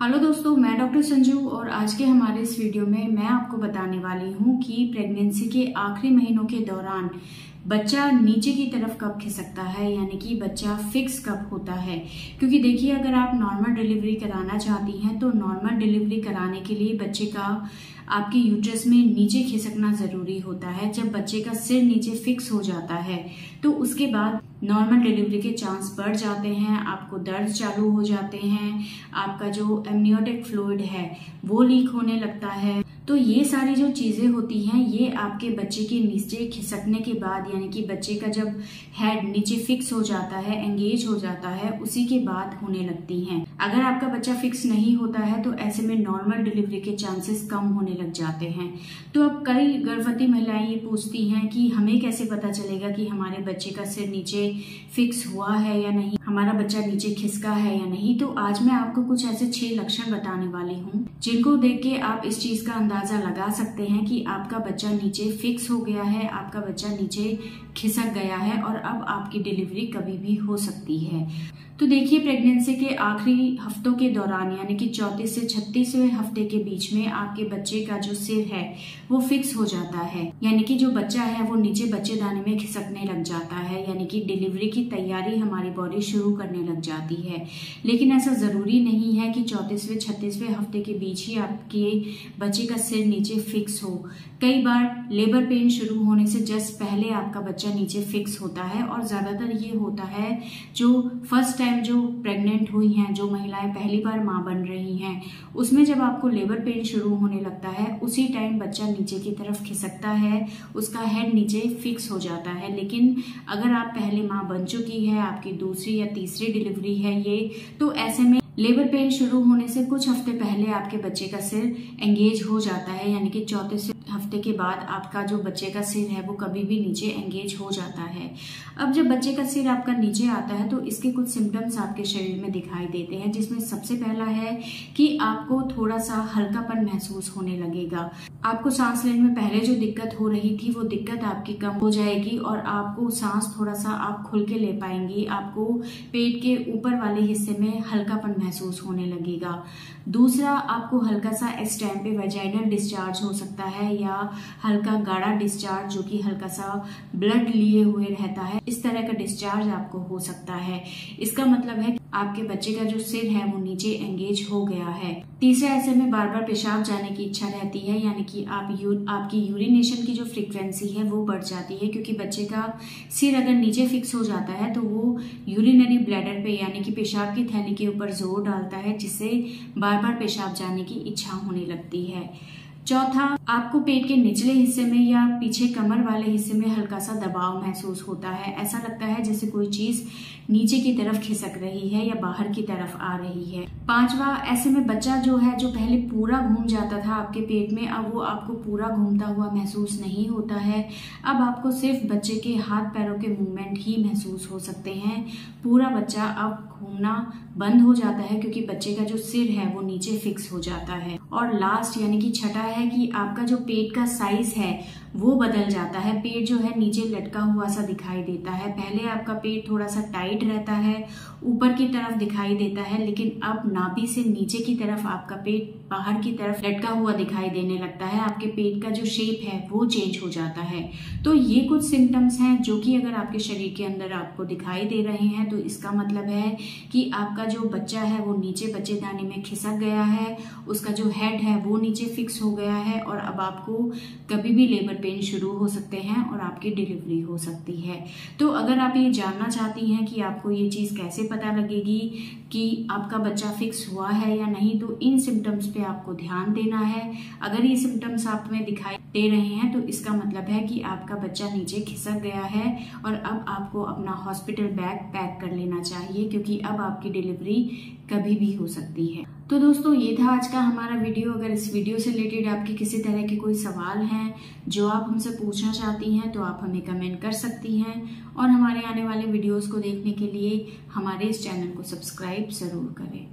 Hello दोस्तों, मैं doctor Sanju और आज के हमारे इस वीडियो में मैं आपको बताने वाली हूँ कि प्रेगनेंसी के आखिरी महीनों के दौरान बच्चा नीचे की तरफ कब खिसकता है, यानी कि बच्चा फिक्स कब होता है। क्योंकि देखिए, अगर आप नॉर्मल डिलीवरी कराना चाहती हैं तो नॉर्मल डिलीवरी कराने के लिए बच्चे का आपके यूट्रस में नीचे खिसकना जरूरी होता है। जब बच्चे का सिर नीचे फिक्स हो जाता है तो उसके बाद नॉर्मल डिलीवरी के चांस बढ़ जाते हैं, आपको दर्द चालू हो जाते हैं, आपका जो एमनियोटिक फ्लूइड है वो लीक होने लगता है। तो ये सारी जो चीजें होती हैं ये आपके बच्चे के नीचे खिसकने के बाद, यानी कि बच्चे का जब हेड नीचे फिक्स हो जाता है, एंगेज हो जाता है, उसी के बाद होने लगती हैं। अगर आपका बच्चा फिक्स नहीं होता है तो ऐसे में नॉर्मल डिलीवरी के चांसेस कम होने लग जाते हैं। तो अब कई गर्भवती महिलाएं ये पूछती हैं कि हमें कैसे पता चलेगा कि हमारे बच्चे का सिर नीचे फिक्स हुआ है या नहीं, हमारा बच्चा नीचे खिसका है या नहीं। तो आज मैं आपको कुछ ऐसे 6 लक्षण बताने वाली हूँ जिनको देख के आप इस चीज का अंदाजा लगा सकते हैं कि आपका बच्चा नीचे फिक्स हो गया है, आपका बच्चा नीचे खिसक गया है और अब आपकी डिलीवरी कभी भी हो सकती है। तो देखिए, प्रेगनेंसी के आखिरी हफ्तों के दौरान, यानी कि 34 से 36वें हफ्ते के बीच में आपके बच्चे का जो सिर है वो फिक्स हो जाता है, यानी कि जो बच्चा है वो नीचे बच्चेदानी में खिसकने लग जाता है, यानी कि डिलीवरी की तैयारी हमारी बॉडी शुरू करने लग जाती है। लेकिन ऐसा जरूरी नहीं है कि 34वें 36वें हफ्ते के बीच ही आपके बच्चे का सिर नीचे फिक्स हो। कई बार लेबर पेन शुरू होने से जस्ट पहले आपका बच्चा नीचे फिक्स होता है और ज्यादातर ये होता है जो फर्स्ट टाइम जो प्रेग्नेंट हुई हैं, जो महिलाएं पहली बार मां बन रही हैं, उसमें जब आपको लेबर पेन शुरू होने लगता है उसी टाइम बच्चा नीचे की तरफ खिसकता है, उसका हेड नीचे फिक्स हो जाता है। लेकिन अगर आप पहले मां बन चुकी है, आपकी दूसरी या तीसरी डिलीवरी है ये, तो ऐसे में लेबर पेन शुरू होने से कुछ हफ्ते पहले आपके बच्चे का सिर एंगेज हो जाता है, यानी कि 34 हफ्ते के बाद आपका जो बच्चे का सिर है वो कभी भी नीचे एंगेज हो जाता है। अब जब बच्चे का सिर आपका नीचे आता है तो इसके कुछ सिम्टम्स आपके शरीर में दिखाई देते हैं, जिसमें सबसे पहला है कि आपको थोड़ा सा हल्कापन महसूस होने लगेगा। आपको सांस लेने में पहले जो दिक्कत हो रही थी वो दिक्कत आपकी कम हो जाएगी और आपको सांस थोड़ा सा आप खुल के ले पाएंगी। आपको पेट के ऊपर वाले हिस्से में हल्कापन महसूस होने लगेगा। दूसरा, आपको हल्का सा इस टाइम पे वेजाइनल डिस्चार्ज हो सकता है या हल्का गाढ़ा डिस्चार्ज जो कि हल्का सा ब्लड लिए हुए रहता है, इस तरह का डिस्चार्ज आपको हो सकता है। इसका मतलब है कि आपके बच्चे का जो सिर है वो नीचे एंगेज हो गया है। तीसरा, ऐसे में बार बार पेशाब जाने की इच्छा रहती है, यानी कि आपकी यूरिनेशन की जो फ्रीक्वेंसी है वो बढ़ जाती है, क्योंकि बच्चे का सिर अगर नीचे फिक्स हो जाता है तो वो यूरिनरी ब्लैडर पे, यानी कि पेशाब की थैली के ऊपर जोर डालता है, जिससे बार बार पेशाब जाने की इच्छा होने लगती है। चौथा, आपको पेट के निचले हिस्से में या पीछे कमर वाले हिस्से में हल्का सा दबाव महसूस होता है। ऐसा लगता है जैसे कोई चीज नीचे की तरफ खिसक रही है या बाहर की तरफ आ रही है। पांचवा, ऐसे में बच्चा जो है, जो पहले पूरा घूम जाता था आपके पेट में, अब वो आपको पूरा घूमता हुआ महसूस नहीं होता है। अब आपको सिर्फ बच्चे के हाथ पैरों के मूवमेंट ही महसूस हो सकते हैं। पूरा बच्चा अब घूमना बंद हो जाता है क्योंकि बच्चे का जो सिर है वो नीचे फिक्स हो जाता है। और लास्ट, यानी कि छठा है कि आपका जो पेट का साइज है वो बदल जाता है। पेट जो है नीचे लटका हुआ सा दिखाई देता है। पहले आपका पेट थोड़ा सा टाइट रहता है, ऊपर की तरफ दिखाई देता है, लेकिन अब नाभि से नीचे की तरफ आपका पेट बाहर की तरफ लटका हुआ दिखाई देने लगता है। आपके पेट का जो शेप है वो चेंज हो जाता है। तो ये कुछ सिम्टम्स हैं जो कि अगर आपके शरीर के अंदर आपको दिखाई दे रहे हैं तो इसका मतलब है कि आपका जो बच्चा है वो नीचे बच्चेदानी में खिसक गया है, उसका जो हेड है वो नीचे फिक्स हो गया है और अब आपको कभी भी लेबर पेन शुरू हो सकते हैं और आपकी डिलीवरी हो सकती है। तो अगर आप ये जानना चाहती हैं कि आपको ये चीज कैसे पता लगेगी कि आपका बच्चा फिक्स हुआ है या नहीं, तो इन सिम्टम्स पे आपको ध्यान देना है। अगर ये सिम्टम्स आप में दिखाई दे रहे हैं तो इसका मतलब है कि आपका बच्चा नीचे खिसक गया है और अब आपको अपना हॉस्पिटल बैग पैक कर लेना चाहिए, क्योंकि अब आपकी डिलीवरी कभी भी हो सकती है। तो दोस्तों, ये था आज का हमारा वीडियो। अगर इस वीडियो से रिलेटेड आपके किसी तरह के कोई सवाल हैं जो आप हमसे पूछना चाहती हैं तो आप हमें कमेंट कर सकती हैं और हमारे आने वाले वीडियोस को देखने के लिए हमारे इस चैनल को सब्सक्राइब जरूर करें।